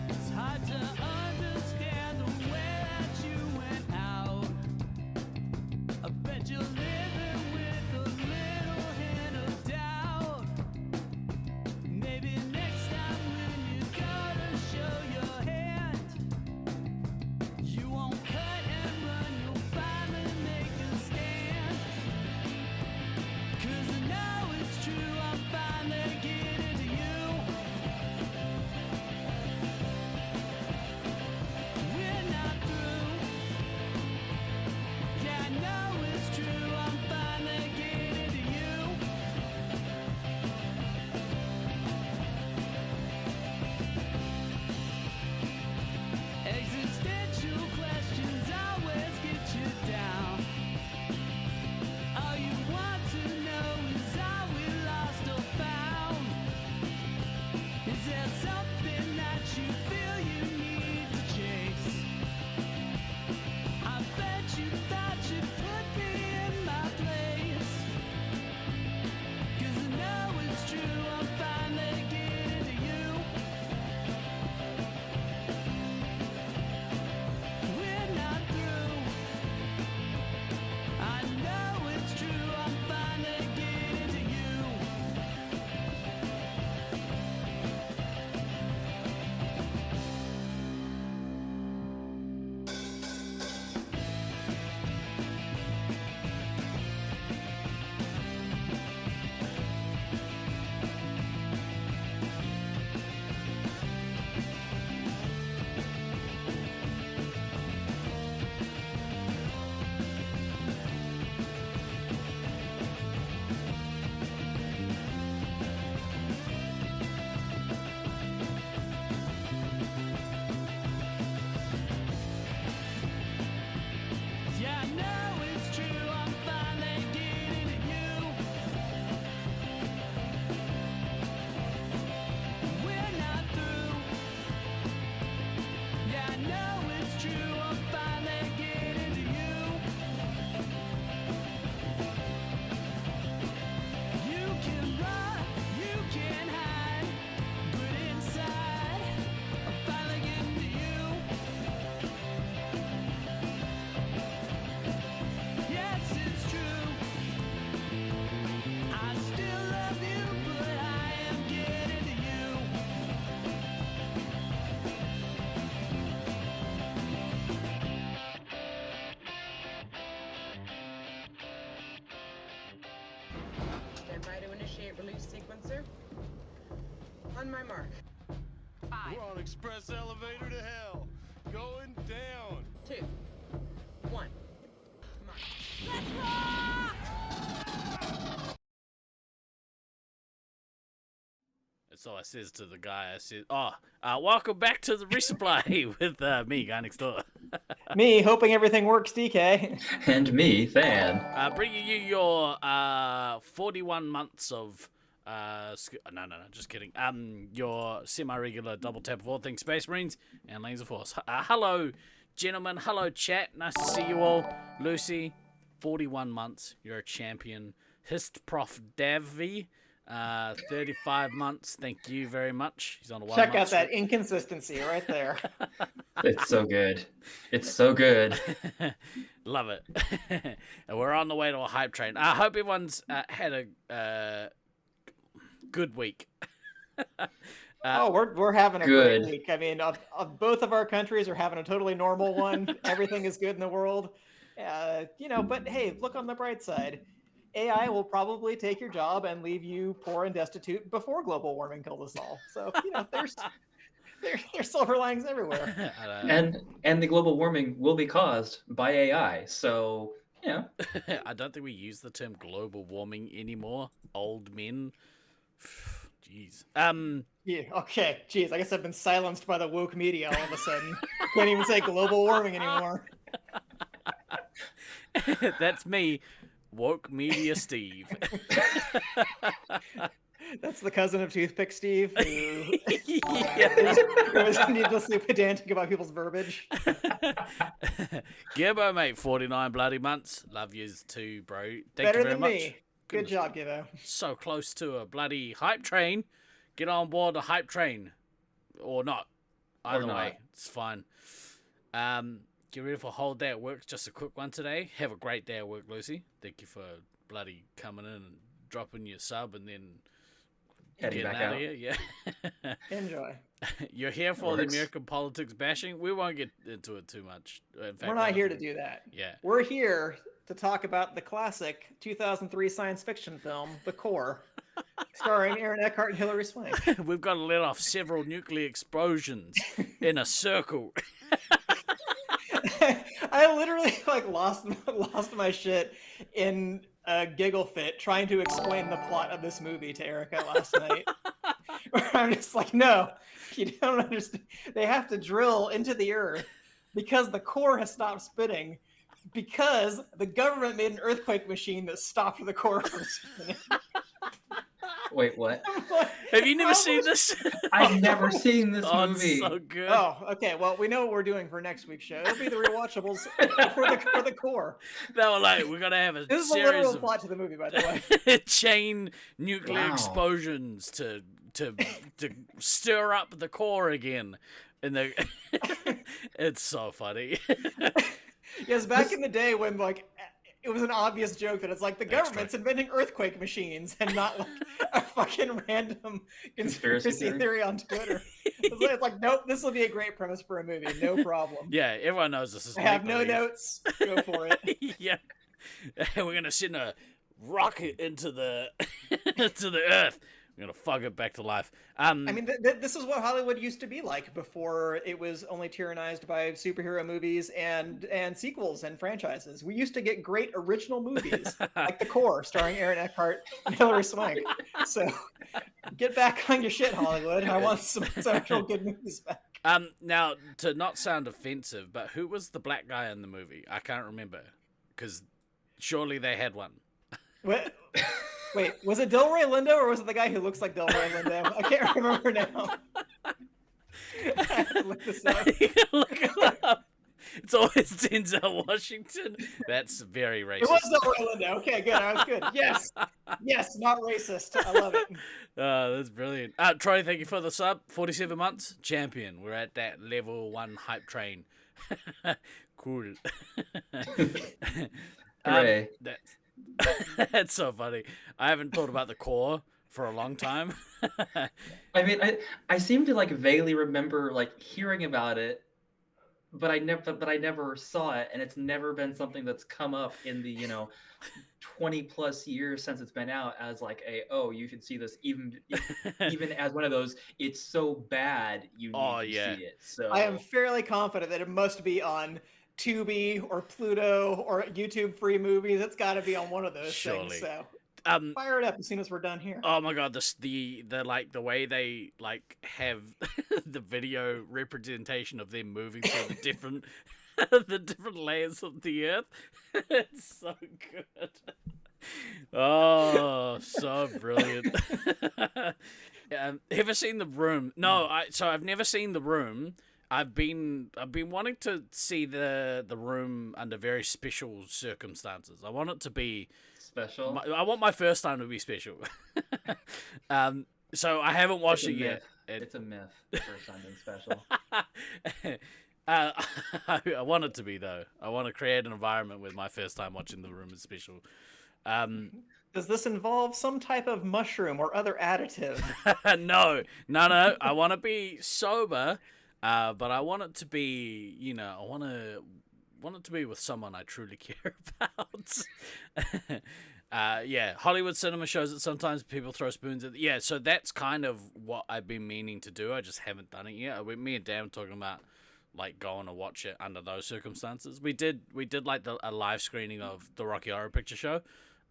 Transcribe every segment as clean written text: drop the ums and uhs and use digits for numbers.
It's hard to understand the way that you went out. I bet you're living with a little hint of doubt. Maybe next time when you gotta show your hand, you won't cut and run, you'll finally make a stand. 'Cause I know it's true, I'm finally getting to you. We're not through. Yeah, I know it's true, I'm finally getting to you. Existential questions always get you down. All you want to know is are we lost or found? Is there something that you feel you need to chase? I bet you thought you put me in my place. 'Cause I know it's true, I'm finally getting to you. We're not through. I know it's true, I'm finally getting to you. Yeah, I know it's true, I'm finally getting to you. We're not through. Yeah, I know it's true, I'm finally getting to you. You can run, you can hide, but inside, I'm finally getting to you. Yes, it's true. I still love you, but I am getting to you. Stand by to initiate release sequencer. On my mark. 5, We're on express elevator to hell. Going down. 2, 1. Mark. That's all I says to the guy. I said, welcome back to the Resupply with me, guy next door. Me, hoping everything works, DK. And me, Fan. Bringing you your 41 months of just kidding. Your semi-regular double tap of all things Space Marines and Lanes of Force. Hello, gentlemen. Hello, chat. Nice to see you all. Lucy, 41 months. You're a champion. Hist Prof Davy, 35 months. Thank you very much. He's on a 1 month. Check out that inconsistency right there. It's so good. It's so good. Love it. And we're on the way to a hype train. I hope everyone's had a good week. We're having a Good. great week. I mean, both of our countries are having a totally normal one. Everything is good in the world. But hey, look on the bright side. AI will probably take your job and leave you poor and destitute before global warming kills us all. So, there's silver linings everywhere. And the global warming will be caused by AI. So, I don't think we use the term global warming anymore. Old men. Jeez. Yeah, okay. Jeez, I guess I've been silenced by the woke media all of a sudden. Can't even say global warming anymore. That's me. Woke Media Steve. That's the cousin of Toothpick Steve, who Yeah. was needlessly pedantic about people's verbiage. Gibbo, mate, 49 bloody months. Love yous too, bro. Thank Better you very than much. me. Good job, Gibbo. So close to a bloody hype train. get on board the hype train, or not. Either way, it's fine. Get ready for a whole day at work. Just a quick one today. Have a great day at work, Lucy. Thank you for bloody coming in and dropping your sub and then Heading getting back out out. of here. Yeah. Enjoy. You're here for the Works. American politics bashing. We won't get into it too much. In fact, We're not here to do that. Yeah. We're here to talk about the classic 2003 science fiction film, The Core, starring Aaron Eckhart and Hilary Swank. We've got to let off several nuclear explosions in a circle. I literally lost my shit in a giggle fit trying to explain the plot of this movie to Erica last night. Where I'm just like, no, you don't understand. They have to drill into the earth because the core has stopped spinning because the government made an earthquake machine that stopped the core from spinning. Wait, what? Have you never seen this? I've never seen this Oh, movie. it's so good. Oh, okay. Well, we know what we're doing for next week's show. It'll be the rewatchables for the core. They were like, we're gonna have a This is the series literal of plot to the movie, by the way. chain nuclear Wow. explosions to stir up the core again. And it's so funny. Yes, back in the day when it was an obvious joke that it's like the Extra. government's inventing earthquake machines and not like a fucking random conspiracy Conspiracy theory on Twitter. It's like, nope, this will be a great premise for a movie. No problem. Yeah, everyone knows this is. I have no make-believe. notes. Go for it. Yeah, and we're gonna send a rocket into the to the Earth. We're gonna fuck it back to life. I mean, this is what Hollywood used to be like before it was only tyrannized by superhero movies and sequels and franchises. We used to get great original movies like The Core, starring Aaron Eckhart and Hilary Swank. So get back on your shit, Hollywood. I want some actual good movies back. Now to not sound offensive, but who was the black guy in the movie? I can't remember, because surely they had one. What? Wait, was it Delroy Lindo or was it the guy who looks like Delroy Lindo? I can't remember now. I have to look this up. Look it up. It's always Denzel Washington. That's very racist. It was Delroy Lindo. Okay, good. I was good. Yes. Yes, not racist. I love it. That's brilliant. Troy, thank you for the sub. 47 months, champion. We're at that level 1 hype train. Cool. Hooray. That's so funny. I haven't thought about the core for a long time. I mean, I seem to vaguely remember hearing about it, but I never saw it, and it's never been something that's come up in the 20 plus years since it's been out as you should see this, even as one of those it's so bad you need to see it. So I am fairly confident that it must be on Tubi or Pluto or YouTube free movies. It's got to be on one of those Surely. things. So Um, fire it up as soon as we're done here. oh my god, the way they have the video representation of them moving through the different the different layers of the earth. It's so good. Oh, so brilliant. Ever seen The Room? No, I've never seen The Room. I've been wanting to see the Room under very special circumstances. I want it to be special. I want my first time to be special. So I haven't watched it yet. It's a myth. First time being special. I want it to be though. I want to create an environment where my first time watching The Room is special. Does this involve some type of mushroom or other additive? No. I want to be sober, but I want it to be, I want it to be with someone I truly care about. Yeah, Hollywood cinema shows it sometimes. People throw spoons at. Yeah, so that's kind of what I've been meaning to do. I just haven't done it yet. Me and Dan were talking about going to watch it under those circumstances. We did a live screening of the Rocky Horror Picture Show,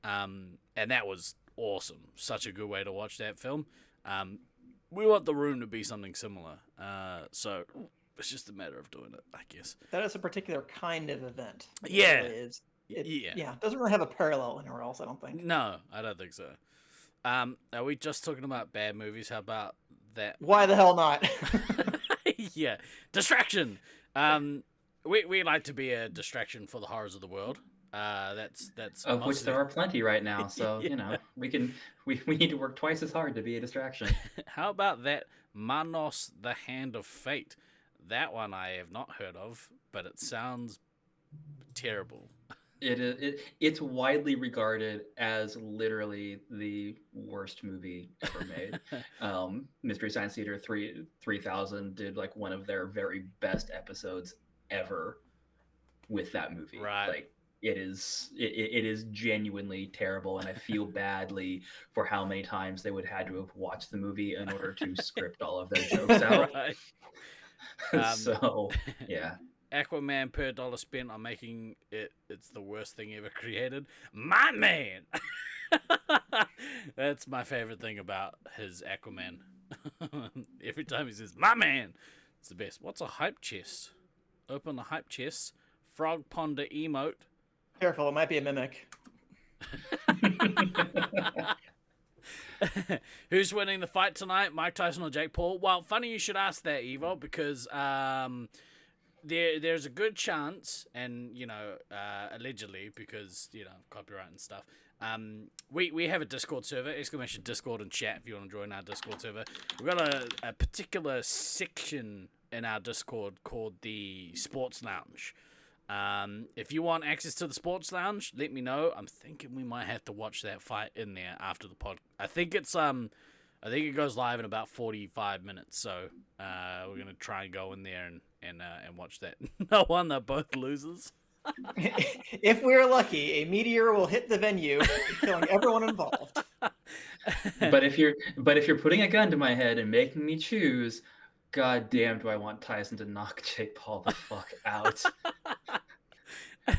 and that was awesome. Such a good way to watch that film. We want The Room to be something similar. So it's just a matter of doing it, I guess. That is a particular kind of event. It Yeah. really is. Yeah. It doesn't really have a parallel anywhere else, I don't think. No, I don't think so. Are we just talking about bad movies? How about that? Why the hell not? Yeah, distraction. We like to be a distraction for the horrors of the world. That's Of which mostly. there are plenty right now, so Yeah. we need to work twice as hard to be a distraction. How about that Manos, the Hand of Fate? That one I have not heard of, but it sounds terrible. It's widely regarded as literally the worst movie ever made. Mystery Science Theater 3000 did like one of their very best episodes ever with that movie. Right. Like it is genuinely terrible, and I feel badly for how many times they would had to have watched the movie in order to script all of their jokes out. Right. So yeah. Aquaman per dollar spent on making it's the worst thing ever created. My man! That's my favorite thing about his Aquaman. Every time he says, my man! It's the best. What's a hype chest? Open the hype chest. Frog ponder emote. Careful, it might be a mimic. Who's winning the fight tonight? Mike Tyson or Jake Paul? Well, funny you should ask that, Evo, because there's a good chance, and allegedly, because copyright and stuff. We have a Discord server, exclamation Discord and chat if you want to join our Discord server. We've got a particular section in our Discord called the Sports Lounge. If you want access to the Sports Lounge, let me know. I'm thinking we might have to watch that fight in there after the pod. I think it goes live in about 45 minutes, so we're gonna try and go in there and watch that. No wonder both losers. If we're lucky, a meteor will hit the venue, killing everyone involved. But if you're putting a gun to my head and making me choose, god damn, do I want Tyson to knock Jake Paul the fuck out?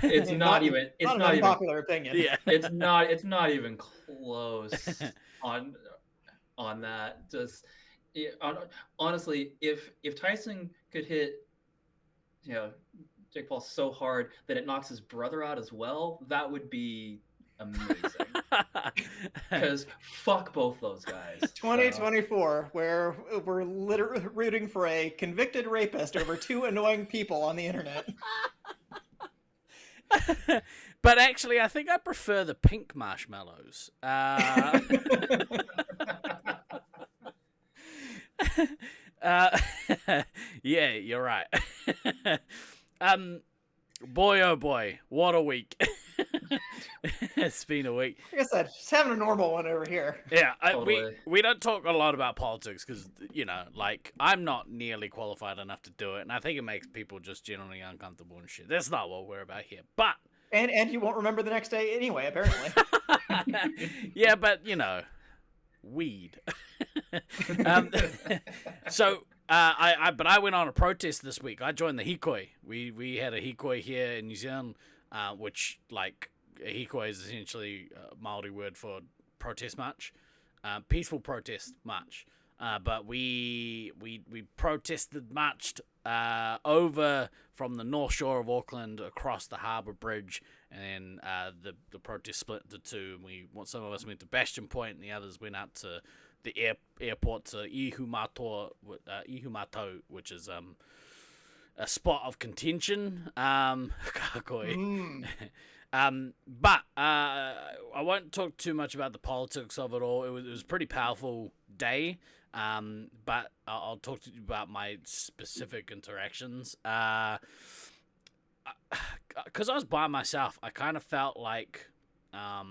It's not even an unpopular opinion. Yeah. It's not even close on that. Just honestly, if Tyson could hit Jake Paul so hard that it knocks his brother out as well, that would be amazing. Because fuck both those guys. 2024, where we're literally rooting for a convicted rapist over two annoying people on the internet. But actually, I think I prefer the pink marshmallows. Yeah, you're right. Boy, oh boy, what a week. It's been a week. Like I said, just having a normal one over here. Yeah, Totally. we don't talk a lot about politics because, I'm not nearly qualified enough to do it, and I think it makes people just generally uncomfortable and shit. That's not what we're about here. But And you won't remember the next day anyway, apparently. yeah, but, weed. So, I went on a protest this week. I joined the Hikoi. We had a Hikoi here in New Zealand, which, like, a Hikoi is essentially a Māori word for protest march, peaceful protest march. But we protested, marched over from the North Shore of Auckland across the Harbour Bridge, and then the protest split into two. Some of us went to Bastion Point, and the others went out to the airport to Ihumato, which is a spot of contention. Kakoi. But I won't talk too much about the politics of it all. It was a pretty powerful day. But I'll talk to you about my specific interactions. Because I was by myself, I kind of felt like, I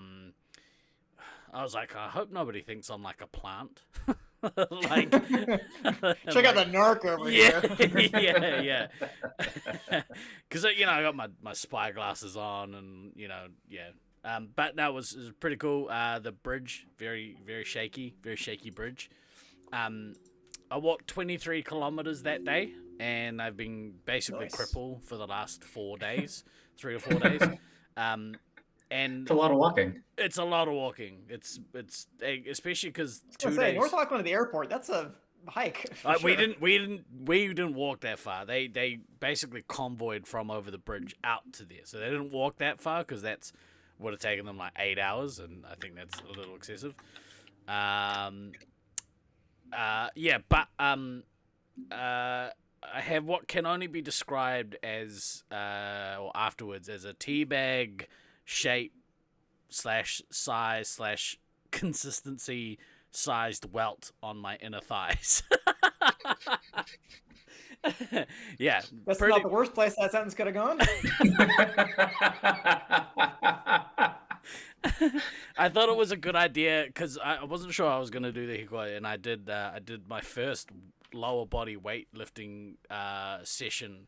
was like, I hope nobody thinks I'm like a plant. Like, check out the narc over here. Yeah. Because I got my spy glasses on, and but no, it was pretty cool. The bridge, very very shaky bridge. I walked 23 kilometers that day, and I've been basically Nice. crippled for the last 4 days, 3 or 4 days. And It's a lot of walking. it's a lot of walking. It's especially because I was 2 gonna say, days. North Auckland to the airport, that's a hike. for We sure. didn't walk that far. They basically convoyed from over the bridge out to there, so they didn't walk that far because that's would have taken them like 8 hours, and I think that's a little excessive. I have what can only be described as or afterwards as a teabag shape slash size slash consistency sized welt on my inner thighs. Yeah, That's pretty. not the worst place that sentence could have gone. I thought it was a good idea because I wasn't sure I was gonna do the hikoi, and I did my first lower body weightlifting session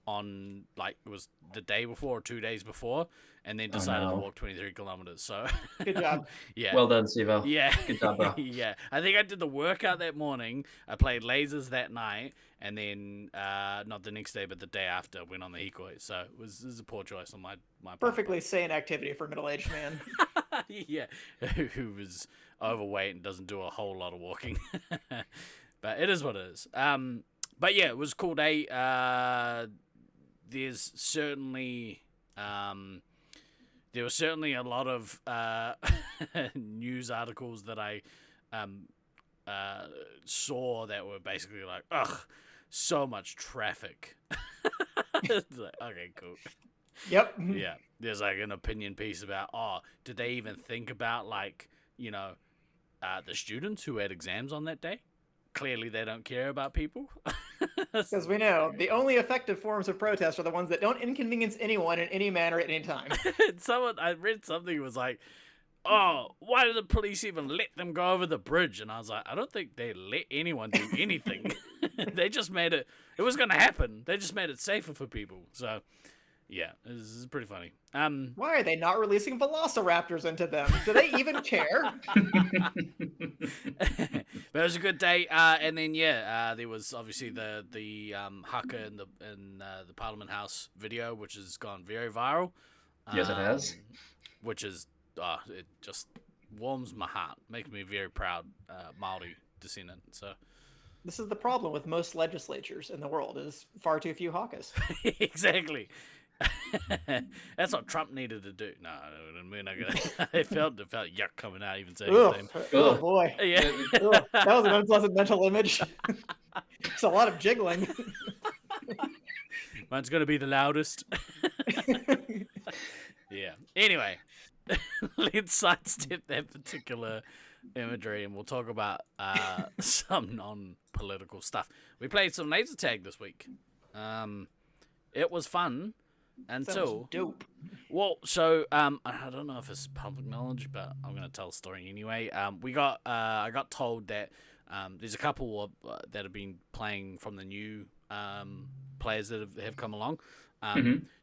on, like, it was the day before or 2 days before, and then decided to walk 23 kilometers. So Good job. yeah. Well done, Sivo. Yeah. Good job, bro. Yeah. I think I did the workout that morning. I played lasers that night, and then not the next day, but the day after, went on the hikoi. So it was a poor choice on my part. Perfectly sane activity for a middle-aged man. Yeah. Who was overweight and doesn't do a whole lot of walking. But it is what it is. But yeah, it was a cool day. There's certainly there was certainly a lot of news articles that I saw that were basically like, ugh, so much traffic. It's like, okay, cool. Yep. Yeah, there's like an opinion piece about, oh, did they even think about, like, you know, the students who had exams on that day? Clearly they don't care about people. Because we know the only effective forms of protest are the ones that don't inconvenience anyone in any manner at any time. I read something was like, oh, why did the police even let them go over the bridge? And I was like, I don't think they let anyone do anything. They just made it was going to happen. They just made it safer for people. So, yeah, this is pretty funny. Why are they not releasing velociraptors into them? Do they even care? But it was a good day, and then there was obviously the haka in the Parliament House video, which has gone very viral. Yes, it has. Which is it just warms my heart, makes me very proud, Maori descendant. So This is the problem with most legislatures in the world: is far too few hakas. exactly. That's what Trump needed to do. No, we're not gonna. It felt yuck coming out even saying his name. Oh boy. Yeah. Ugh, that was an unpleasant mental image. It's a lot of jiggling. Mine's gonna be the loudest. Yeah. Anyway, let's sidestep that particular imagery, and we'll talk about some non-political stuff. We played some laser tag this week. It was fun. Until dope. Well, so I don't know if it's public knowledge, but I'm gonna tell the story anyway. I got told that there's a couple of, that have been playing from the new players that have come along.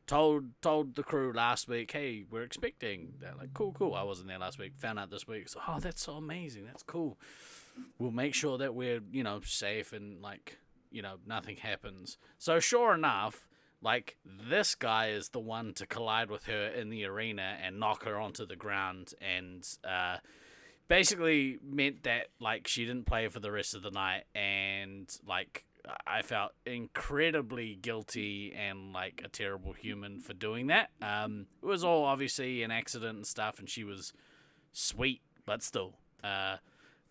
Told the crew last week, hey, we're expecting. They're like, cool. I wasn't there last week. Found out this week. So, oh, that's so amazing. That's cool. We'll make sure that we're safe and, like, nothing happens. So sure enough. Like, this guy is the one to collide with her in the arena and knock her onto the ground, and basically meant that, like, she didn't play for the rest of the night, and, like, I felt incredibly guilty and, like, a terrible human for doing that. It was all obviously an accident and stuff, and she was sweet, but still,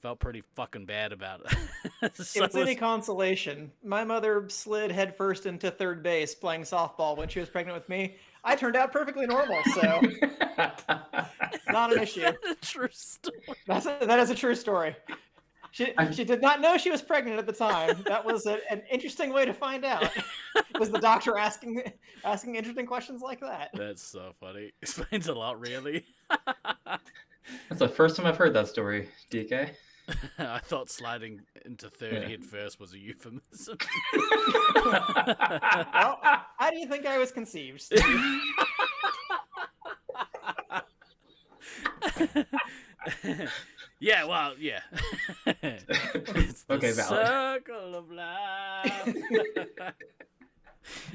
felt pretty fucking bad about it. If it's any consolation, my mother slid headfirst into third base playing softball when she was pregnant with me. I turned out perfectly normal, so not an issue. That's a true story. That is a true story. She did not know she was pregnant at the time. That was an interesting way to find out. Was the doctor asking interesting questions like that? That's so funny. Explains a lot, really. That's the first time I've heard that story, DK. I thought sliding into third head first was a euphemism. Well, how do you think I was conceived, Steve? Yeah, well, yeah. It's the Okay, valid. circle of life.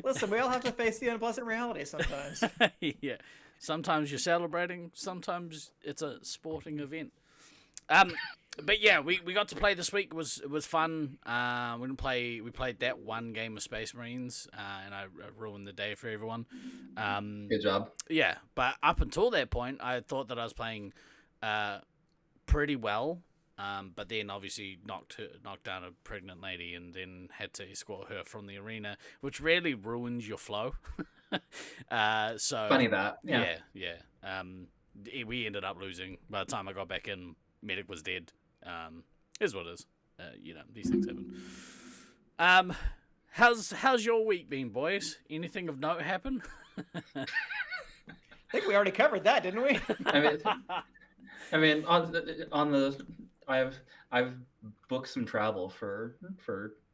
Listen, we all have to face the unpleasant reality sometimes. Yeah. Sometimes you're celebrating, sometimes it's a sporting event. But yeah, we got to play this week. It was fun. We played that one game of Space Marines, and I ruined the day for everyone. Good job. Yeah, but up until that point, I thought that I was playing pretty well. But then obviously knocked down a pregnant lady and then had to escort her from the arena, which really ruins your flow. So Funny that. Yeah. We ended up losing. By the time I got back in, Medic was dead. Is what it is. These things happen. How's your week been, boys? Anything of note happen? I think we already covered that, didn't we? I mean, I've booked some travel for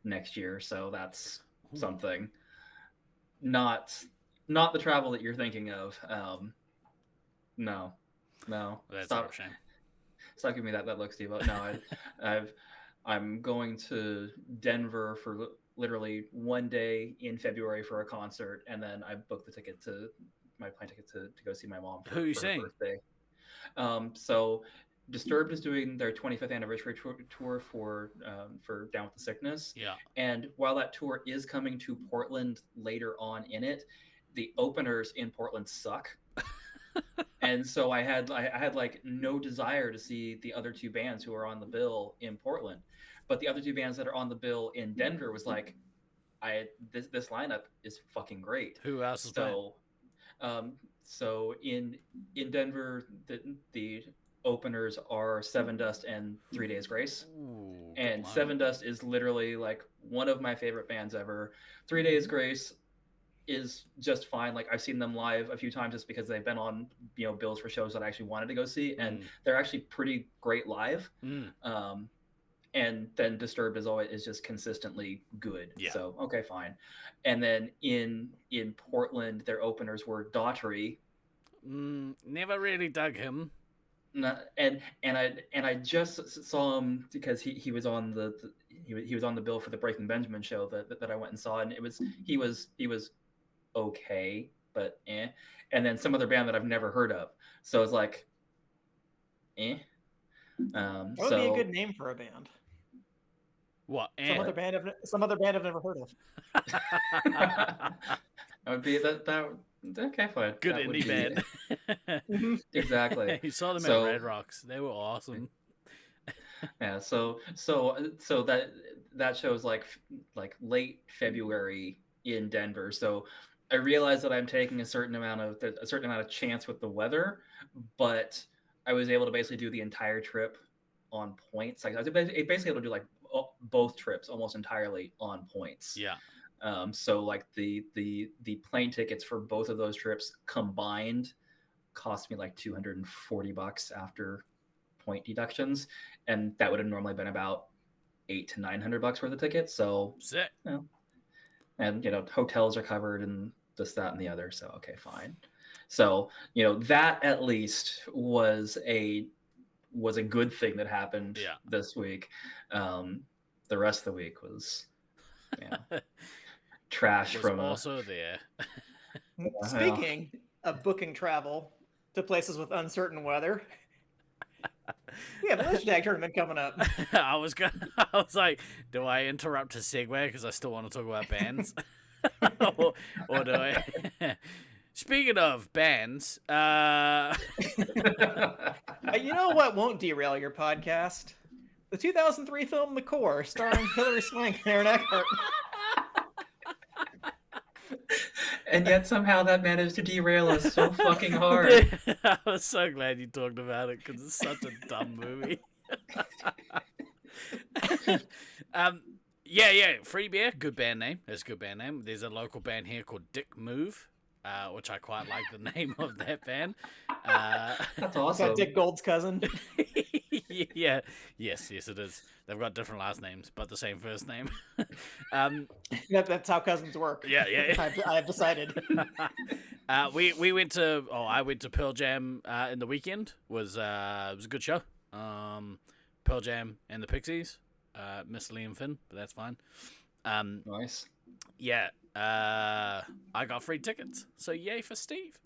next year, so that's something. Not the travel that you're thinking of. No. That's Stop. a shame. Stop giving me that look, Steve. No, I'm going to Denver for literally one day in February for a concert, and then I booked my plane ticket to go see my mom Who are you for her seeing? birthday. So Disturbed is doing their 25th anniversary tour for Down with the Sickness. Yeah. And while that tour is coming to Portland later on in it, the openers in Portland suck. And so I had like no desire to see the other two bands who are on the bill in Portland, but the other two bands that are on the bill in Denver was like, this lineup is fucking great. Who else is playing? So in Denver, the openers are Seven Dust and 3 Days Grace. Ooh, And Seven Dust is literally like one of my favorite bands ever. 3 Days Grace is just fine. Like, I've seen them live a few times just because they've been on bills for shows that I actually wanted to go see, and they're actually pretty great live. And then Disturbed is just consistently good. Yeah. So okay, fine. And then in Portland, their openers were Daughtry. Never really dug him. And I just saw him because he was on he was on the bill for the Breaking Benjamin show that I went and saw, and he was okay, but eh. And then some other band that I've never heard of, so it's like eh. That would be a good name for a band. What? Some other band I've never heard of. That would be that. Okay, fine. Good that indie band. Exactly. You saw them at Red Rocks. They were awesome. Yeah. So that shows like late February in Denver. So I realize that I'm taking a certain amount of chance with the weather, but I was able to basically do the entire trip on points. Like, I was basically able to do like both trips almost entirely on points. Yeah. So like the plane tickets for both of those trips combined cost me like $240 after point deductions, and that would have normally been about $800 to $900 worth of tickets. So sick. And hotels are covered and this, that, and the other. So okay, fine. So that at least was a good thing that happened this week. The rest of the week was trash was from also there. Speaking of booking travel to places with uncertain weather, we have a Leisure Tag tournament coming up. I was like, do I interrupt to segue because I still want to talk about bands, or do I? Speaking of bands, You know what won't derail your podcast? The 2003 film The Core, starring Hilary Swank and Aaron Eckhart. And yet somehow that managed to derail us so fucking hard. I was so glad you talked about it because it's such a dumb movie. Free Beer, good band name. That's a good band name. There's a local band here called Dick Move, which I quite like the name of that band. That's awesome. Got Dick Gold's cousin. Yeah. Yes, it is. They've got different last names, but the same first name. That's how cousins work. Yeah. I've decided. I went to Pearl Jam in the weekend. It was a good show. Pearl Jam and the Pixies. Miss Liam Finn, but that's fine. Nice. Yeah. I got free tickets, so yay for Steve.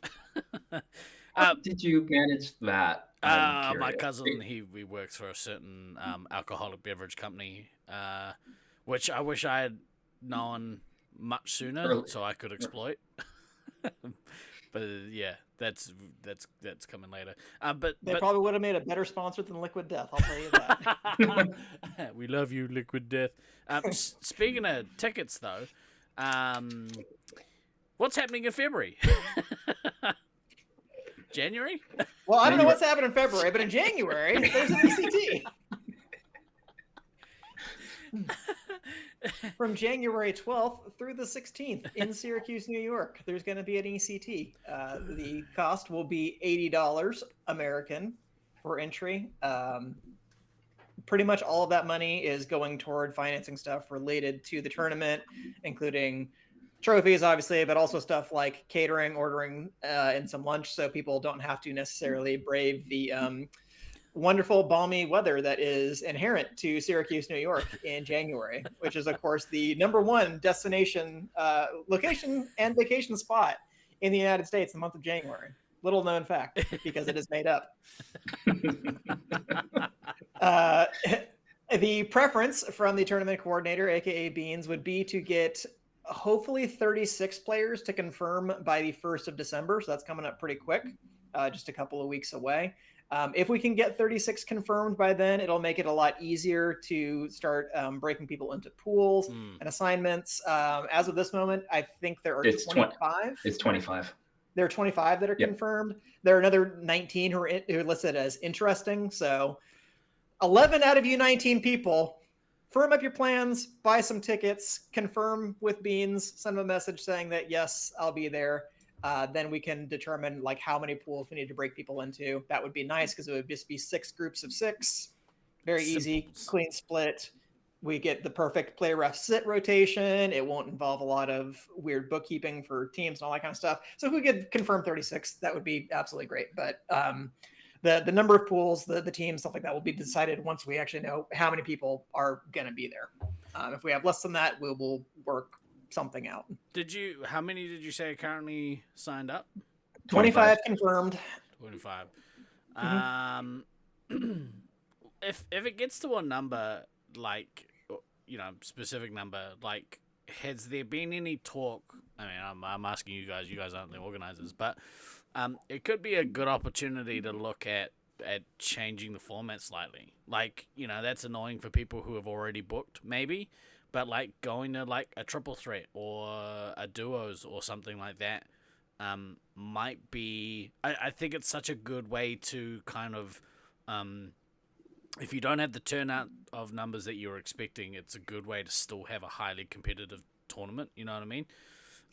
How did you manage that? My cousin, he works for a certain alcoholic beverage company, which I wish I had known much sooner so I could exploit. But yeah, that's coming later. But They probably would have made a better sponsor than Liquid Death. I'll tell you that. We love you, Liquid Death. Speaking of tickets, though, What's happening in February? January? Well, I don't know what's happening in February, but in January there's an E.C.T. From January 12th through the 16th in Syracuse, New York, there's going to be an E.C.T. The cost will be $80 American for entry. Pretty much all of that money is going toward financing stuff related to the tournament, including trophies, obviously, but also stuff like catering, ordering, and some lunch, so people don't have to necessarily brave the wonderful balmy weather that is inherent to Syracuse, New York in January, which is, of course, the #1 destination, location, and vacation spot in the United States in the month of January. Little known fact, because it is made up. The preference from the tournament coordinator, aka Beans, would be to get hopefully 36 players to confirm by the 1st of December. So that's coming up pretty quick, just a couple of weeks away. If we can get 36 confirmed by then, it'll make it a lot easier to start breaking people into pools and assignments. As of this moment, I think there are 25. It's 25. There are 25 that are confirmed. There are another 19 who are listed as interesting. So 11 out of you 19 people, firm up your plans, buy some tickets, confirm with Beans, send them a message saying that, yes, I'll be there. Then we can determine like how many pools we need to break people into. That would be nice because it would just be 6 groups of 6. Very easy, clean split. We get the perfect play ref sit rotation. It won't involve a lot of weird bookkeeping for teams and all that kind of stuff. So if we could confirm 36, that would be absolutely great. But the number of pools, the teams, stuff like that will be decided once we actually know how many people are going to be there. If we have less than that, we'll work something out. How many did you say are currently signed up? 25 confirmed. 25. If it gets to a number, like, specific number, like, has there been any talk? I mean, I'm asking you guys aren't the organizers, but it could be a good opportunity to look at changing the format slightly. Like, that's annoying for people who have already booked, maybe, but like going to like a triple threat or a duos or something like that might be. I think it's such a good way to kind of, if you don't have the turnout of numbers that you're expecting, it's a good way to still have a highly competitive tournament. You know what I mean?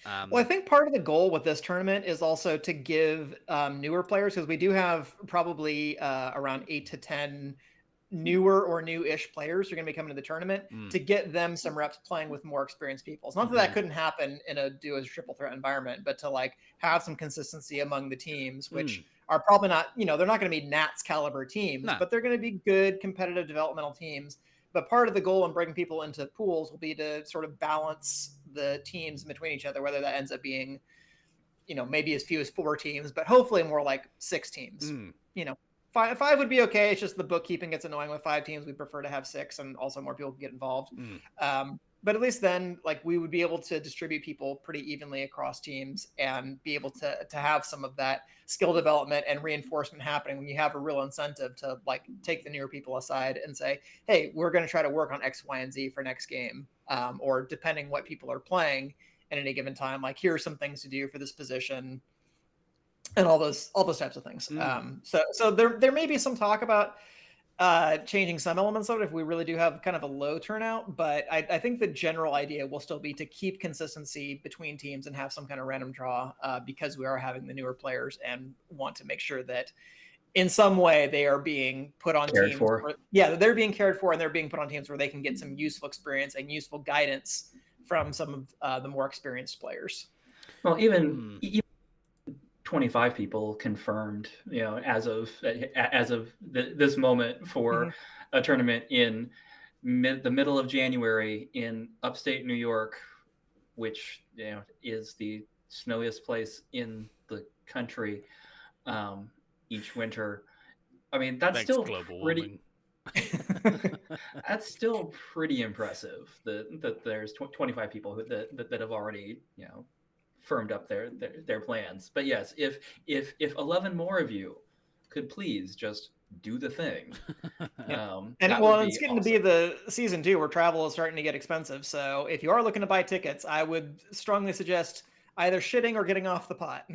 Well, I think part of the goal with this tournament is also to give newer players, because we do have probably around 8 to 10 newer or new-ish players who are going to be coming to the tournament, to get them some reps playing with more experienced people. It's not that couldn't happen in a duos triple threat environment, but to like have some consistency among the teams, which are probably not, they're not going to be Nats caliber teams, but they're going to be good competitive developmental teams. But part of the goal in breaking people into pools will be to sort of balance the teams between each other, whether that ends up being, maybe as few as 4 teams, but hopefully more like 6 teams. Five would be okay. It's just the bookkeeping gets annoying with 5 teams. We prefer to have 6, and also more people can get involved. But at least then, like, we would be able to distribute people pretty evenly across teams and be able to have some of that skill development and reinforcement happening when you have a real incentive to like take the newer people aside and say, hey, we're going to try to work on X, Y, and Z for next game. Or depending what people are playing at any given time, like here are some things to do for this position and all those types of things. So there may be some talk about changing some elements of it if we really do have kind of a low turnout, but I think the general idea will still be to keep consistency between teams and have some kind of random draw, because we are having the newer players and want to make sure that in some way they are being put on teams they're being cared for, and they're being put on teams where they can get some useful experience and useful guidance from some of the more experienced players. Well, even 25 people confirmed, as of this moment for a tournament in the middle of January in upstate New York, which is the snowiest place in the country each winter. I mean, that's still pretty. That's still pretty impressive. That there's 25 people that have already firmed up their plans. But yes, if 11 more of you could please just do the thing. And it's getting to be the season too, where travel is starting to get expensive. So if you are looking to buy tickets, I would strongly suggest either shitting or getting off the pot.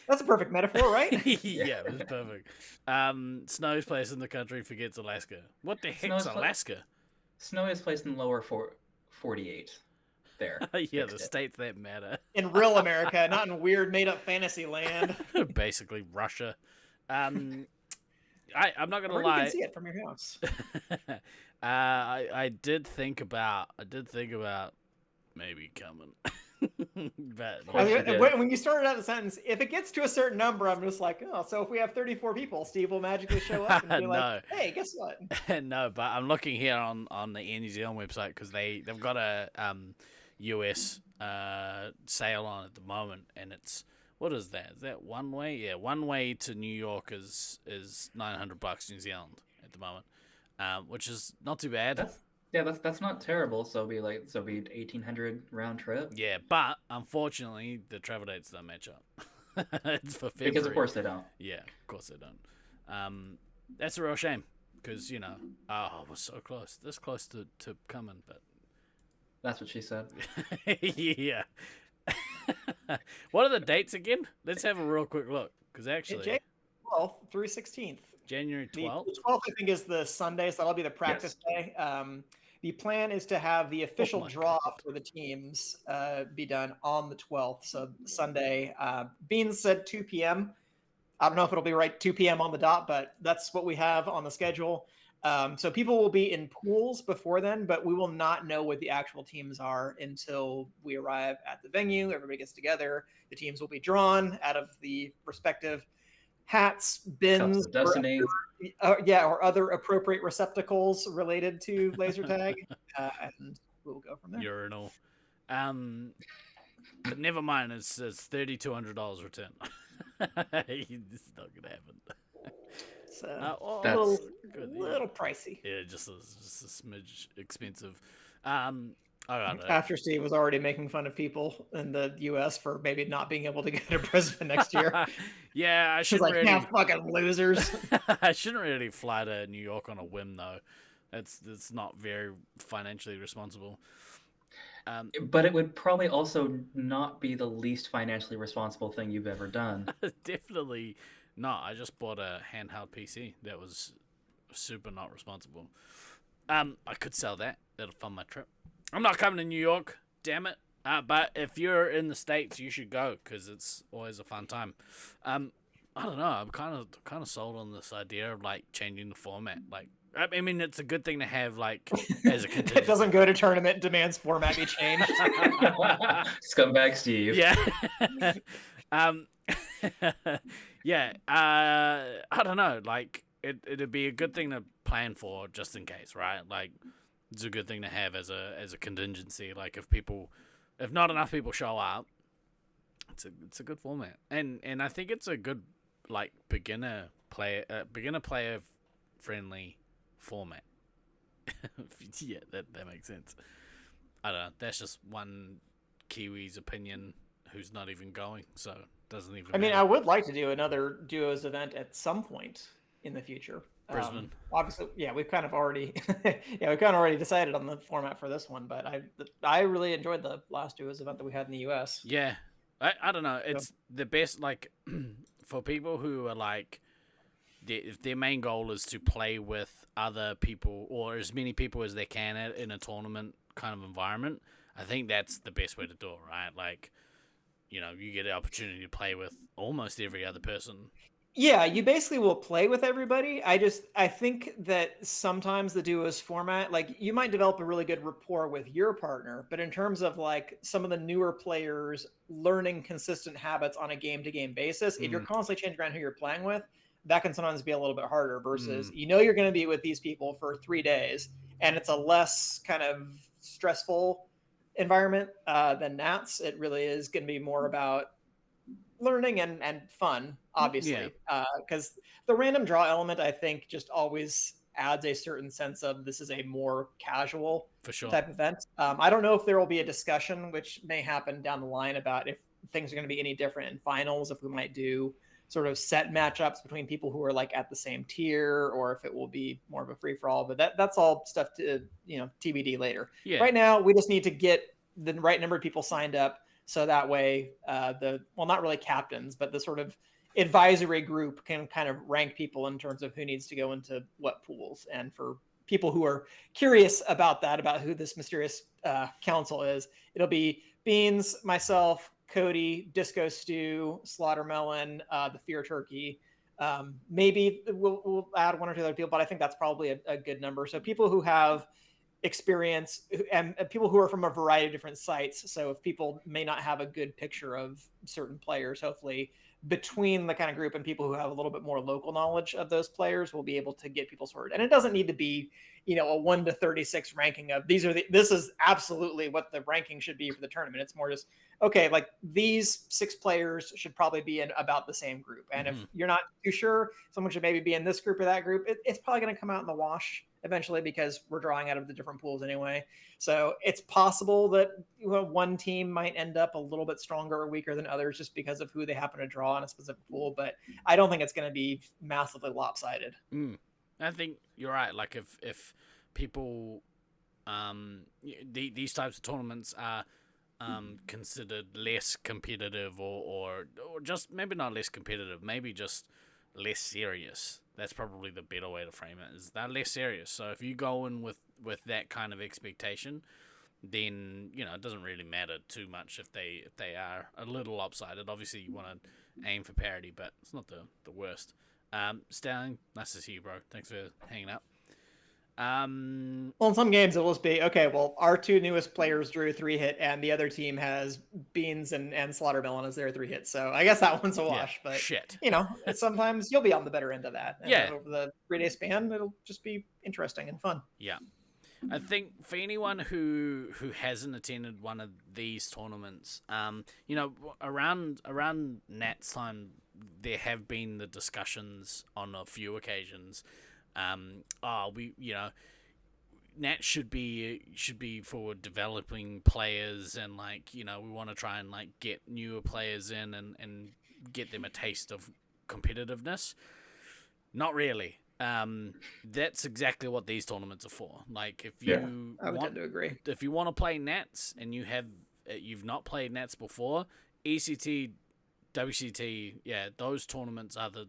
That's a perfect metaphor, right? Yeah, it was perfect. Snow's place in the country forgets Alaska. What the heck's Snow's Alaska? Snow is placed in lower 48. There. Yeah, Fixed the it. states that matter. In real America, not in weird made-up fantasy land. Basically, Russia. I'm not gonna Where you can lie. see it from your house. I did think about maybe coming, but course you did. When you started out the sentence, if it gets to a certain number, I'm just like, oh, so if we have 34 people, Steve will magically show up and be No. like, hey, guess what? no, but I'm looking here on the Air New Zealand website because they've got a US sale on at the moment, and it's what is that? Is that one way? Yeah, one way to New York is $900 New Zealand at the moment, which is not too bad. That's not terrible. So it'll be 1,800 round trip. Yeah, but unfortunately the travel dates don't match up. It's for February. Because of course they don't. Yeah, of course they don't. That's a real shame because we're so close, this close to coming, but That's what she said. yeah. What are the dates again? Let's have a real quick look because actually January 12th through 16th. January The 12th. 12th, I think, is the Sunday, so that'll be the practice day. The plan is to have the official my draw God. for the teams be done on the 12th, so Sunday. Beans said 2 p.m. I don't know if it'll be right 2 p.m. on the dot, but that's what we have on the schedule. So people will be in pools before then, but we will not know what the actual teams are until we arrive at the venue. Everybody gets together. The teams will be drawn out of the respective hats, bins, Cups of Destiny. or other appropriate receptacles related to laser tag, and we'll go from there. Urinal. But never mind. It's $3,200 return. It's not gonna happen. So That's a little pricey. Yeah, just a smidge expensive. I got it. After Steve was already making fun of people in the U.S. for maybe not being able to go to Brisbane next year. Yeah, I She's shouldn't like, really. yeah, fucking losers. I shouldn't really fly to New York on a whim though. It's not very financially responsible. But it would probably also not be the least financially responsible thing you've ever done. Definitely not. I just bought a handheld PC that was super not responsible. I could sell that. That'll fund my trip. I'm not coming to New York, damn it. But if you're in the States, you should go because it's always a fun time. I don't know. I'm kind of sold on this idea of like changing the format. Like, I mean, it's a good thing to have like as a contingency. It doesn't go to tournament, demands format be changed. Scumbag Steve. Yeah. Yeah. I don't know. Like, it'd be a good thing to plan for just in case, right? Like, it's a good thing to have as a contingency. Like, if not enough people show up, it's a good format, and I think it's a good like beginner player friendly format. Yeah, that makes sense. I don't know. That's just one Kiwi's opinion who's not even going, so it doesn't even. I mean, matter. I would like to do another duos event at some point in the future. Brisbane. Obviously, yeah, we've kind of already decided on the format for this one, but I really enjoyed the last duos event that we had in the US. Yeah, I don't know. It's the best, like, for people who are like, if their main goal is to play with other people or as many people as they can in a tournament kind of environment. I think that's the best way to do it, right? Like, you get the opportunity to play with almost every other person. Yeah, you basically will play with everybody. I think that sometimes the duos format, like you might develop a really good rapport with your partner, but in terms of like some of the newer players learning consistent habits on a game-to-game basis, if you're constantly changing around who you're playing with, that can sometimes be a little bit harder versus you're going to be with these people for 3 days and it's a less kind of stressful environment than Nats. It really is going to be more about learning and fun, obviously, because the random draw element, I think, just always adds a certain sense of this is a more casual For sure. type event. I don't know if there will be a discussion, which may happen down the line, about if things are going to be any different in finals, if we might do sort of set matchups between people who are like at the same tier, or if it will be more of a free-for-all. But that's all stuff to TBD later. Yeah. Right now, we just need to get the right number of people signed up, so that way not really captains, but the sort of advisory group can kind of rank people in terms of who needs to go into what pools. And for people who are curious about that, about who this mysterious council is, it'll be Beans, myself, Cody, Disco Stew, Slaughtermelon, the Fear Turkey. Maybe we'll add one or two other people, but I think that's probably a good number. So people who have experience and people who are from a variety of different sites. So if people may not have a good picture of certain players, hopefully between the kind of group and people who have a little bit more local knowledge of those players, will be able to get people sorted. And it doesn't need to be, a 1 to 36 ranking of this is absolutely what the ranking should be for the tournament. It's more just, okay, like these 6 players should probably be in about the same group. And if you're not too sure, someone should maybe be in this group or that group. It's probably going to come out in the wash eventually, because we're drawing out of the different pools anyway. So it's possible that one team might end up a little bit stronger or weaker than others just because of who they happen to draw in a specific pool. But I don't think it's going to be massively lopsided. I think you're right. Like if people, these types of tournaments are considered less competitive, or just maybe not less competitive, maybe just less serious. That's probably the better way to frame it, is they're less serious. So if you go in with that kind of expectation, then it doesn't really matter too much if they are a little lopsided. Obviously you want to aim for parity, but it's not the worst. Sterling, nice to see you, bro. Thanks for hanging out. Well, in some games it will just be, okay, well, our 2 newest players drew 3 hit, and the other team has Beans and Slaughtermelon as their 3 hits. So I guess that one's a wash. Yeah, but shit. Sometimes you'll be on the better end of that. And Yeah. over the 3-day span, it'll just be interesting and fun. Yeah. I think for anyone who hasn't attended one of these tournaments, around Nats time, there have been the discussions on a few occasions. Nat should be for developing players, and we want to try and get newer players in and get them a taste of competitiveness. Not really. That's exactly what these tournaments are for. Like, if you I would tend to agree. If you want to play Nats and you've not played Nats before, E.C.T, WCT, those tournaments are the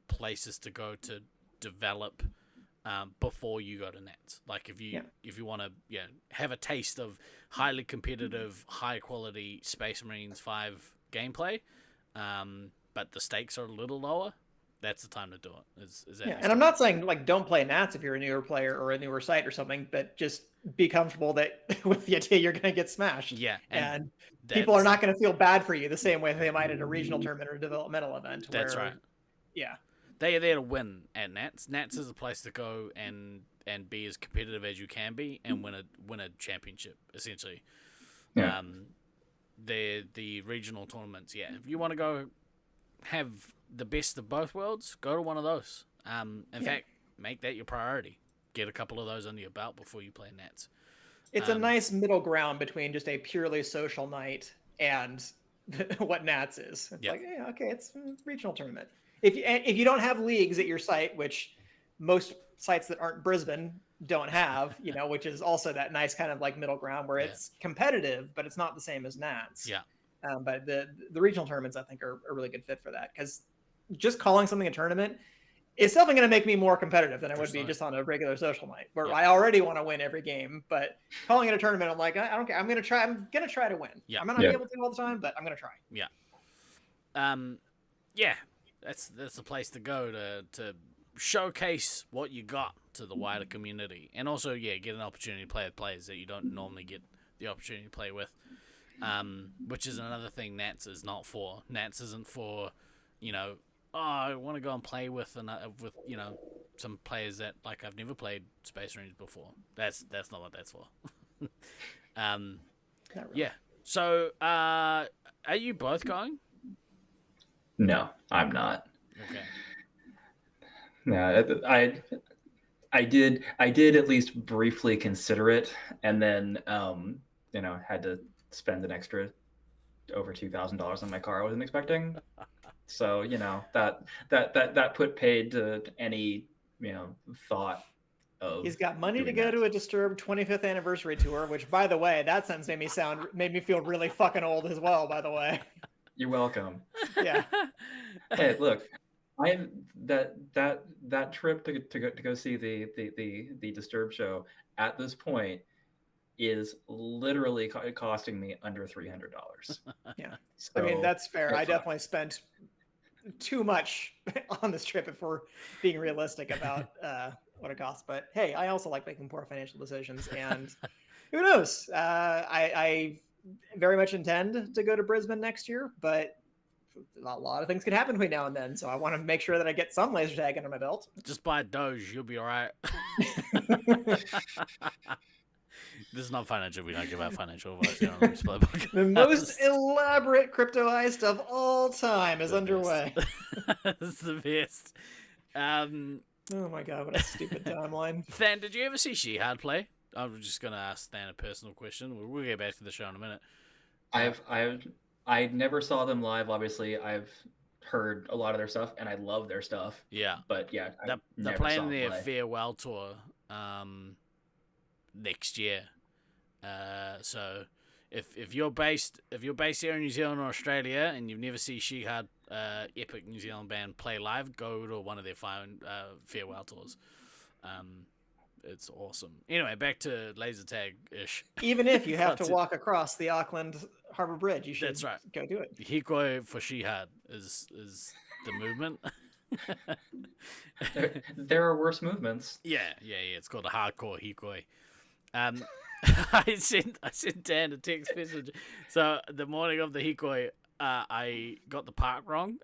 places to go to develop before you go to Nats. Like, if you want to have a taste of highly competitive, high quality Space Marines 5 gameplay, but the stakes are a little lower, that's the time to do it. And I'm not saying don't play Nats if you're a newer player or a newer site or something, but just be comfortable that with the idea you're going to get smashed. Yeah, and people are not going to feel bad for you the same way they might at a regional tournament or a developmental event. That's right. Yeah. They are there to win at Nats. Nats is a place to go and be as competitive as you can be and win a championship, essentially. Yeah. The regional tournaments, if you want to go have the best of both worlds, go to one of those. In fact, make that your priority. Get a couple of those under your belt before you play Nats. It's a nice middle ground between just a purely social night and what Nats is. It's it's a regional tournament. If you don't have leagues at your site, which most sites that aren't Brisbane don't have, which is also that nice kind of middle ground where it's competitive, but it's not the same as Nats. Yeah. But the regional tournaments, I think, are a really good fit for that, because just calling something a tournament is definitely going to make me more competitive than I would be just on a regular social night, where I already want to win every game. But calling it a tournament, I'm like, I don't care. I'm going to try to win. Yeah. I'm not going to be able to all the time, but I'm going to try. Yeah. That's the place to go to showcase what you got to the wider community, and also get an opportunity to play with players that you don't normally get the opportunity to play with. Which is another thing Nats is not for. Nats isn't for, I want to go and play with some players that I've never played Space Marines before. That's not what that's for. Not really. Yeah. So, are you both going? No, I'm not. Okay. No, I did at least briefly consider it, and then had to spend an extra over $2,000 on my car I wasn't expecting. So that put paid to any thought of He's got money to doing go that. to a Disturbed 25th anniversary tour, which, by the way, that sentence made me feel really fucking old as well. By the way, You're welcome. yeah. Hey, look, I that trip to go see the Disturbed show at this point is literally costing me under $300. Yeah. So I mean, that's fair. I fuck. definitely spent too much on this trip if we're being realistic about what it costs. But hey, I also like making poor financial decisions, and who knows? I very much intend to go to Brisbane next year, but a lot of things can happen between now and then. So I want to make sure that I get some laser tag under my belt. Just buy Doge, you'll be all right. This is not financial. We don't give out financial advice here on the Resupply podcast. The most elaborate crypto heist of all time is The underway. best. It's the best. Oh my god, what a stupid timeline. Than, did you ever see Shihad play? I'm just gonna ask Than a personal question. We'll get back to the show in a minute. I never saw them live. Obviously, I've heard a lot of their stuff, and I love their stuff. Yeah, But yeah, I they're never playing saw them their play. farewell tour next year. So if you're based here in New Zealand or Australia and you've never seen Shihad, epic New Zealand band, play live, go to one of their farewell tours. It's awesome. Anyway, back to laser tag ish. Even if you have That's to it. walk across the Auckland Harbour Bridge, you should That's right. go do it. Hikoi for Shihad is the movement. There are worse movements. Yeah. It's called a hardcore hikoi. I sent Dan a text message. So the morning of the hikoi, I got the park wrong.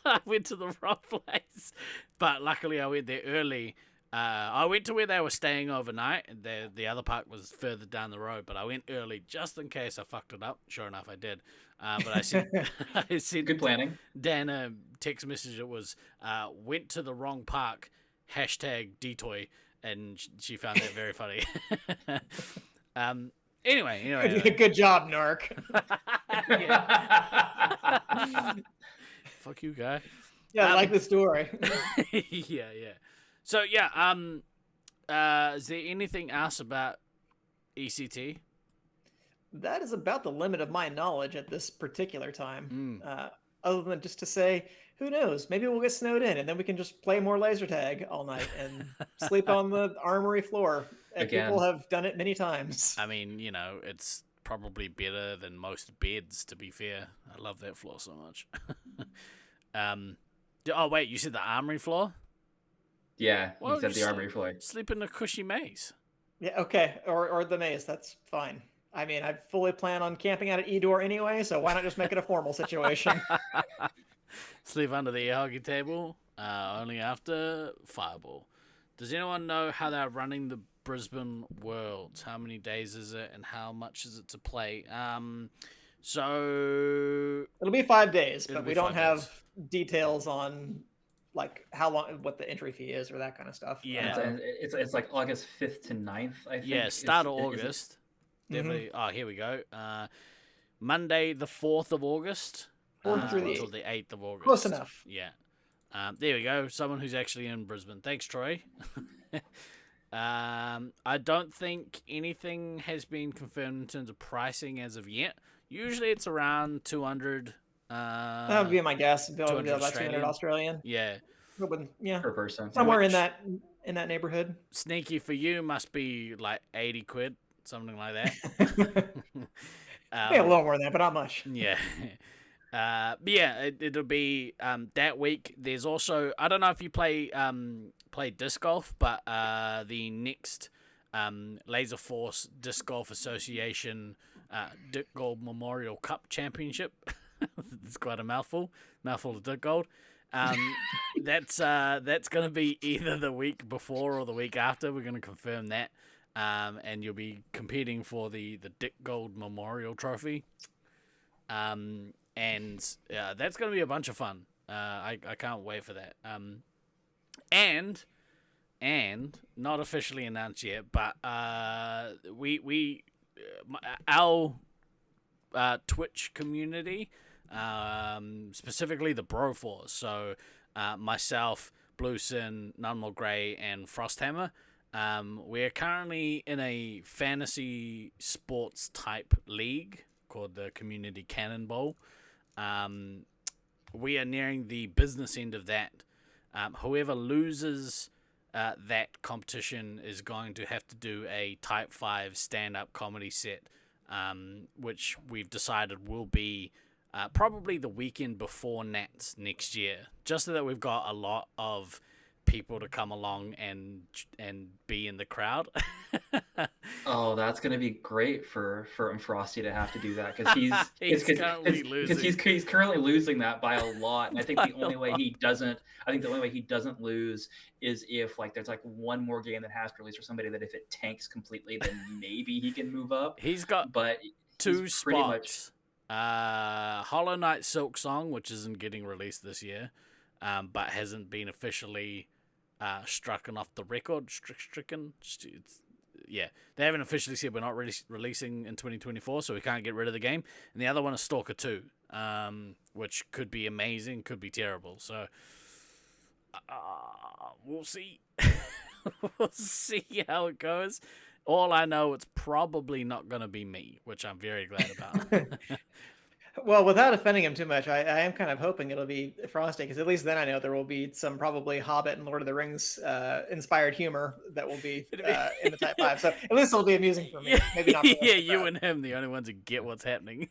I went to the wrong place, but luckily I went there early. I went to where they were staying overnight, and the other park was further down the road. But I went early just in case I fucked it up. Sure enough, I did. But I sent Good planning. Dan a text message. It was went to the wrong park. #detoy. And she found that very funny. Anyway. Good job, Narc. Fuck you, guy. Yeah, I like the story. yeah. So yeah, is there anything else about E.C.T? That is about the limit of my knowledge at this particular time. Other than just to say, who knows? Maybe we'll get snowed in, and then we can just play more laser tag all night and sleep on the armory floor. And Again. people have done it many times. I mean, it's probably better than most beds, to be fair. I love that floor so much. Oh wait, you said the armory floor? Yeah, Why he said would the you armory floor. Sleep in a cushy maze. Yeah, okay, or the maze. That's fine. I mean, I fully plan on camping out at E-Door anyway, so why not just make it a formal situation? Sleep under the air hockey table, only after Fireball. Does anyone know how they're running the Brisbane Worlds? How many days is it, and how much is it to play? So It'll be 5 days, It'll but be we don't 5 have days. details on like how long, what the entry fee is, or that kind of stuff. Yeah. It's like August 5th to 9th, I think. yeah, start of Is it- August. Definitely. Oh, here we go. Monday, the 4th of August. 4th through the until 8th. the 8th of August. Close enough. Yeah. There we go. Someone who's actually in Brisbane. Thanks, Troy. I don't think anything has been confirmed in terms of pricing as of yet. Usually it's around 200. That would be my guess. About 200 200 Australian. Yeah. Yeah, per person. somewhere Which- in that neighborhood. Sneaky for you must be like 80 quid, something like that. Maybe a little more than that, but not much. Yeah. But yeah, it'll be that week. There's also, I don't know if you play disc golf, but the next Laser Force Disc Golf Association Dick Gold Memorial Cup Championship. It's quite a mouthful of Dick Gold. That's going to be either the week before or the week after. We're going to confirm that. And you'll be competing for the Dick Gold Memorial Trophy. And that's going to be a bunch of fun. I can't wait for that. And not officially announced yet, but our Twitch community, specifically the Broforce, so myself, Bluesin, None More Grey, and Frosthammer, We're currently in a fantasy sports type league called the Community Cannon Bowl. We are nearing the business end of that. Whoever loses that competition is going to have to do a Type 5 stand-up comedy set, which we've decided will be probably the weekend before Nats next year, just so that we've got a lot of people to come along and be in the crowd. Oh, that's gonna be great for Frosty to have to do that because he's currently losing. he's currently losing that by a lot. And I think By the only a way lot. he doesn't lose is if like there's like one more game that has to release or somebody that if it tanks completely, then maybe he can move up. He's got But two he's pretty much spots. Hollow Knight Silk Song, which isn't getting released this year, but hasn't been officially stricken off the record. Yeah, they haven't officially said we're not releasing in 2024, so we can't get rid of the game. And the other one is Stalker 2, which could be amazing, could be terrible. So we'll see. We'll see how it goes. All I know, it's probably not going to be me, which I'm very glad about. Well, without offending him too much, I am kind of hoping it'll be Frosty, because at least then I know there will be some probably Hobbit and Lord of the Rings inspired humor that will be in the Type 5. So at least it'll be amusing for me. Maybe not for the rest Yeah, of the you crowd. and him, the only ones who get what's happening.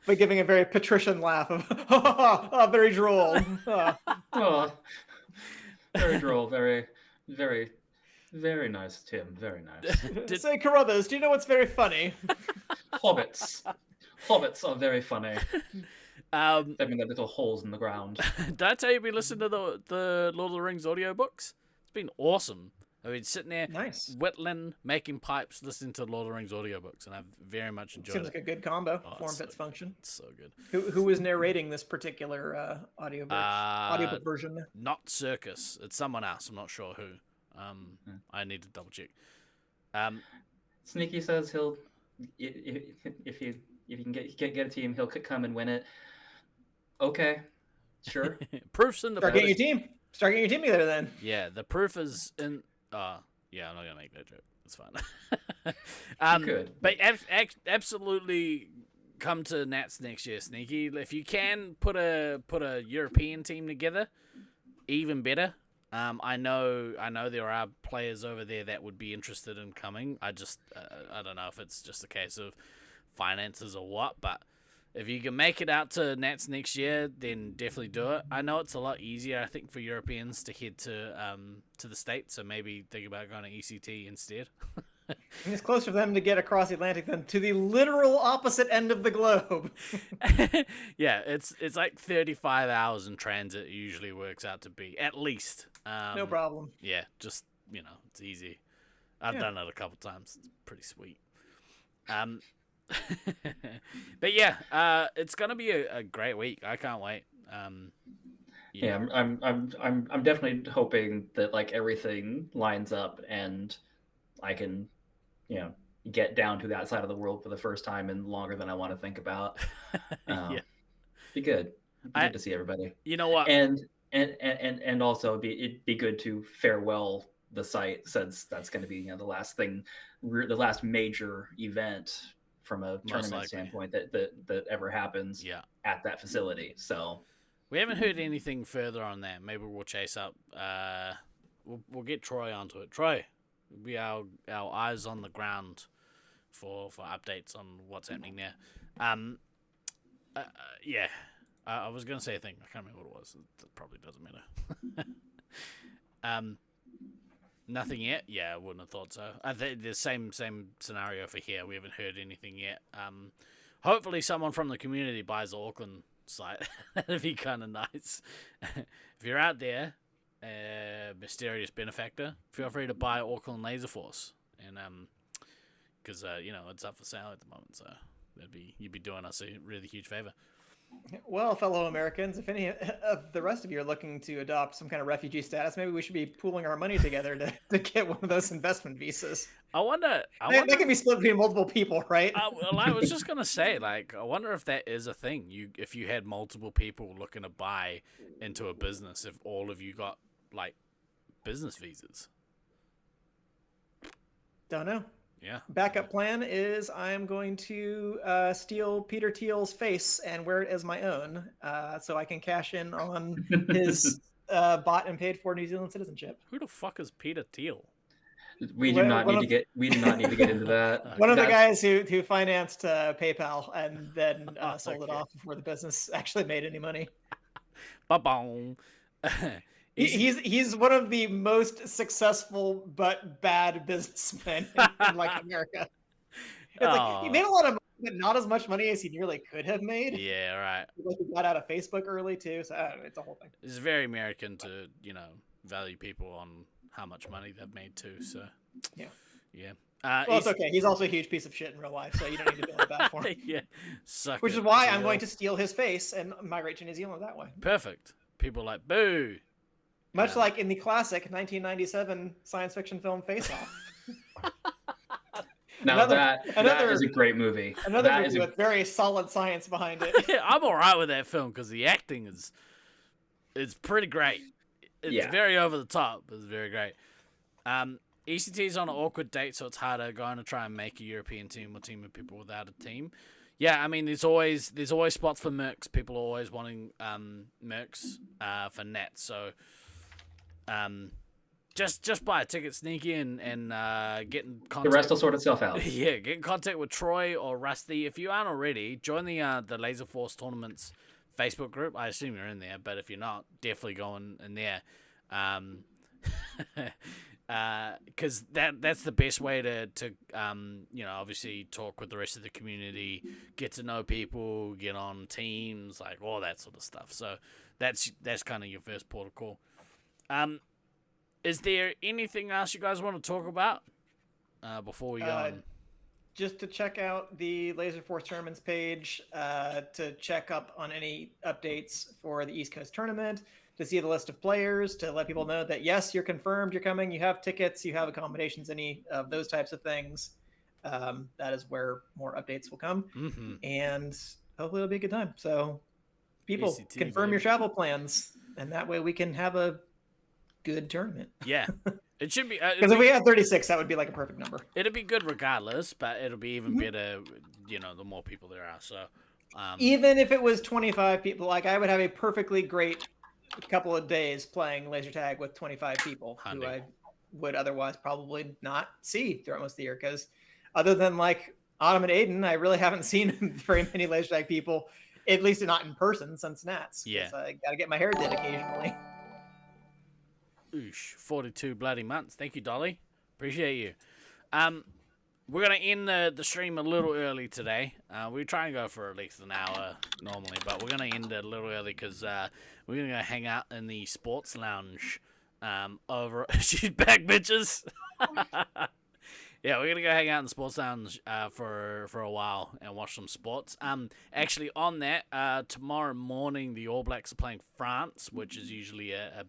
But giving a very patrician laugh of, oh, very droll. Oh. oh, very droll, very, very, very nice, Tim. Very nice. Say, Carruthers, do you know what's very funny? Hobbits are very funny. I Um, mean, they're little holes in the ground. did I tell you we listened to the Lord of the Rings audiobooks? It's been awesome. I've been sitting there, Nice. whittling, making pipes, listening to Lord of the Rings audiobooks, and I've very much enjoyed Seems it. like a good combo. Oh, Form it's fits so function. It's so good. Who is narrating this particular audiobook version? Not Circus. It's someone else. I'm not sure who. I need to double check. Sneaky says he'll if you can get a team, he'll come and win it. Okay, sure. Proof's in the Start getting your pudding. team. Start getting your team together then. Yeah, the proof is in. Yeah, I'm not gonna make that joke. It's fine. You could. But absolutely come to Nats next year, Sneaky. If you can put a European team together, even better. I know there are players over there that would be interested in coming. I don't know if it's just a case of finances or what, but if you can make it out to Nats next year, then definitely do it. I know it's a lot easier, I think, for Europeans to head to the States, so maybe think about going to E.C.T. instead. And it's closer for them to get across the Atlantic than to the literal opposite end of the globe. Yeah, it's like 35 hours in transit. It usually works out to be, at least. No problem. Yeah, just, it's easy. I've done it a couple times. It's pretty sweet. But yeah, it's gonna be a great week. I can't wait. Yeah, I'm definitely hoping that like everything lines up and I can, get down to that side of the world for the first time in longer than I want to think about. Yeah. Be good. Be good to see everybody. You know what? And also it'd be good to farewell the site, since that's going to be the last thing, the last major event from a tournament likely. standpoint that ever happens at that facility. So We haven't heard anything further on that. Maybe we'll chase up. We'll get Troy onto it. Troy, will be our eyes on the ground for updates on what's happening there. Yeah. I was gonna say a thing. I can't remember what it was. It probably doesn't matter. Nothing yet? Yeah, I wouldn't have thought so. I think the same scenario for here. We haven't heard anything yet. Hopefully someone from the community buys the Auckland site. That'd be kind of nice. If you're out there, mysterious benefactor, feel free to buy Auckland Laser Force, and because it's up for sale at the moment, so you'd be doing us a really huge favor. Well, fellow Americans, if any of the rest of you are looking to adopt some kind of refugee status, maybe we should be pooling our money together to get one of those investment visas. I wonder. That can be split between multiple people, right? Well, I was just gonna say, I wonder if that is a thing. If you had multiple people looking to buy into a business, if all of you got business visas. Don't know. Yeah. Backup plan is I'm going to steal Peter Thiel's face and wear it as my own, so I can cash in on his bought and paid for New Zealand citizenship. Who the fuck is Peter Thiel? We do not need to get into that. One of the That's- guys who financed PayPal and then sold it Okay. off before the business actually made any money. Ba-bong. He's one of the most successful but bad businessmen in like America. It's like he made a lot of money, but not as much money as he nearly could have made. Yeah, right. Like he got out of Facebook early too, so I don't know, it's a whole thing. It's very American to, value people on how much money they've made too. So Yeah. Well, it's okay. He's also a huge piece of shit in real life, so you don't need to feel bad for him. Yeah. Suck Which it, is why I'm Thiel. going to steal his face and migrate to New Zealand that way. Perfect. People are like, boo. Much like in the classic 1997 science fiction film Face Off. Now that another- is a great movie. Another That movie is a- with very solid science behind it. I'm all right with that film because the acting it's pretty great. It's very over the top, but it's very great. E.C.T is on an awkward date, so it's harder going to try and make a European team or team of people without a team. Yeah, I mean, there's always spots for mercs. People are always wanting mercs for nets. So just buy a ticket, sneak in, and get in contact. The rest will sort itself out. Yeah, get in contact with Troy or Rusty. If you aren't already, join the Laser Force Tournaments Facebook group. I assume you're in there, but if you're not, definitely go in there. Because that's the best way to obviously talk with the rest of the community, get to know people, get on teams, like all that sort of stuff. So that's kind of your first port of call. Is there anything else you guys want to talk about before we go on? Just to check out the Laser Force Tournaments page, to check up on any updates for the East Coast Tournament, to see the list of players, to let people know that, yes, you're confirmed, you're coming, you have tickets, you have accommodations, any of those types of things. That is where more updates will come. Mm-hmm. And hopefully it'll be a good time. So people, E.C.T, confirm baby. your travel plans, and that way we can have a good tournament. Yeah, it should be. Because if we had 36, that would be like a perfect number. It'll be good regardless, but it'll be even better, the more people there are. So even if it was 25 people, like I would have a perfectly great couple of days playing laser tag with 25 people who I would otherwise probably not see throughout most of the year. Because other than like Autumn and Aiden, I really haven't seen very many laser tag people, at least not in person, since Nats. Yeah. I gotta get my hair did occasionally. Oosh, 42 bloody months. Thank you, Dolly. Appreciate you. We're going to end the stream a little early today. We try and go for at least an hour normally, but we're going to end it a little early because we're going to go hang out in the sports lounge over... She's back, bitches! Yeah, we're going to go hang out in the sports lounge for a while and watch some sports. Actually, on that, tomorrow morning, the All Blacks are playing France, which is usually a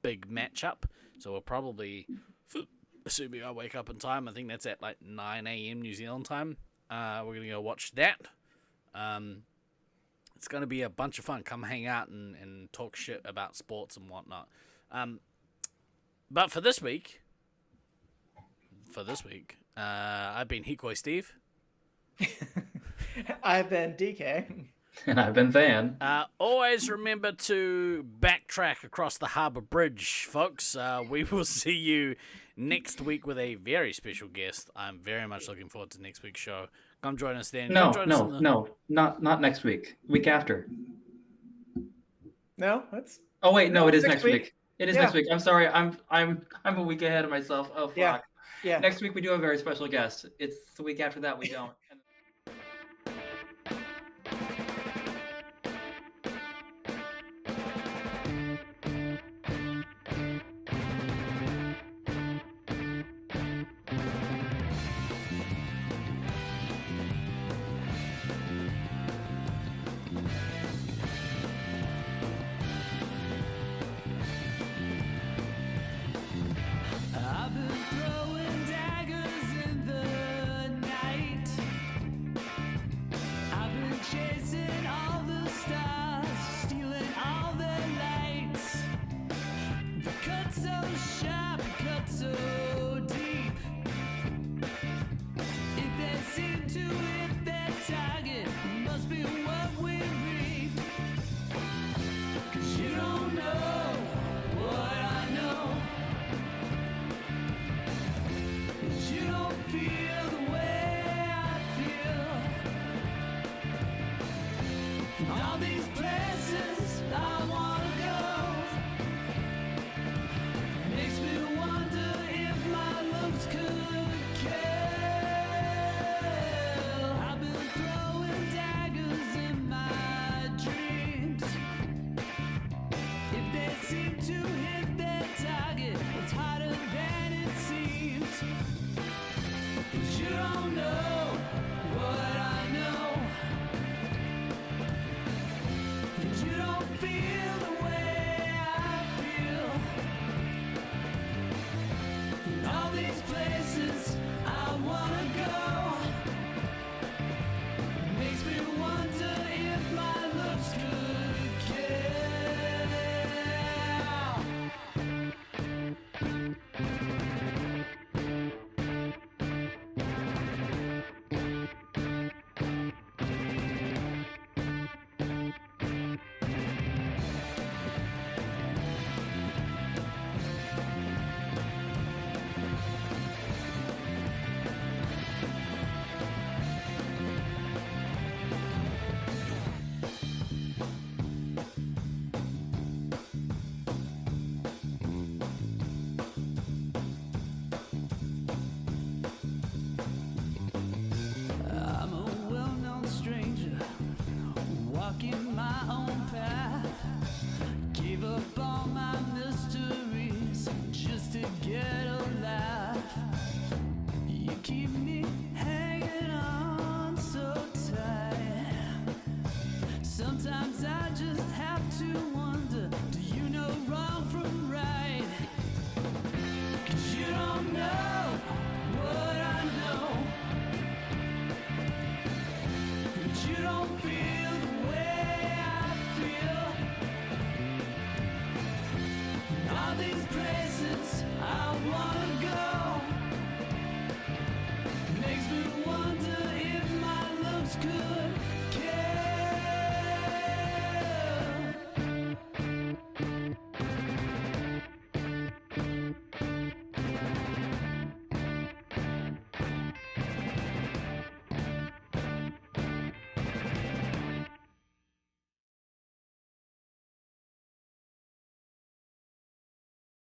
big matchup. So we'll probably... Assuming I wake up in time, I think that's at like 9 a.m. New Zealand time. We're going to go watch that. It's going to be a bunch of fun. Come hang out and talk shit about sports and whatnot. But for this week, I've been Hikoi Steve. I've been DK. And I've been Van. Always remember to backtrack across the Harbour Bridge, folks. We will see you next week with a very special guest. I'm very much looking forward to next week's show. Come join us then. No, Come join us not next week. Week after. No, that's... Oh wait, no, it is Next next week. It is Yeah. next week. I'm sorry. I'm a week ahead of myself. Oh fuck. Yeah. Next week we do have a very special guest. It's the week after that we don't.